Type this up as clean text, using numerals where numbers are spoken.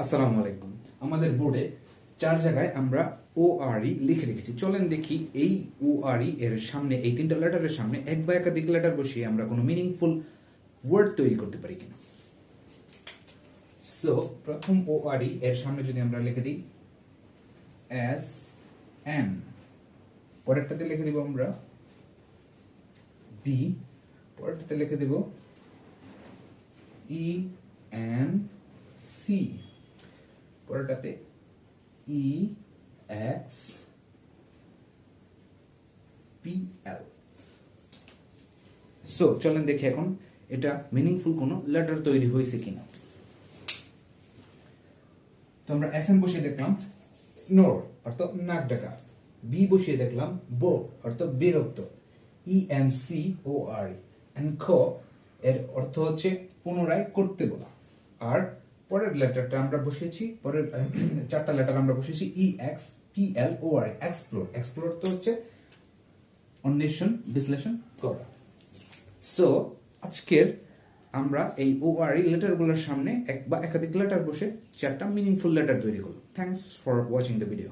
আসসালামু আলাইকুম। আমাদের বোর্ডে 4 জায়গায় আমরা ORE লিখে রেখেছি। চলেন দেখি এই ORE এর সামনে, এই 3টা লেটারের সামনে এক বা একাধিক লেটার বসিয়ে আমরা কোনো মিনিংফুল ওয়ার্ড তৈরি করতে পারি কিনা। সো প্রথম ORE এর সামনে যদি আমরা লিখে দিই SN, পরেরটাতে লিখে দিব আমরা B, পরেরটাতে লিখে দিব ENC, পরেরটাতে EXPL। সো চলেন দেখি এখন এটা মিনিংফুল কোনো লেটার তৈরি হয়েছে কিনা। তো আমরা SN বসিয়ে দেখলাম স্নোর অর্থ নাক ডাকা, বি বসিয়ে দেখলাম বো অর্থ বিরক্ত, ENCORE এনখ এর অর্থ হচ্ছে পুনরায় করতে বলা। আর পরের লেটারটা আমরা বসিয়েছি, পরের 4টা লেটার আমরা বসিয়েছি EXPLORE এক্সপ্লোর। এক্সপ্লোর তো হচ্ছে অন্বেষণ, বিশ্লেষণ করা। সো আজকের আমরা এই ORE লেটারগুলোর সামনে এক বা একাধিক লেটার বসে 4টা মিনিংফুল লেটার তৈরি করব। Thanks for watching the video.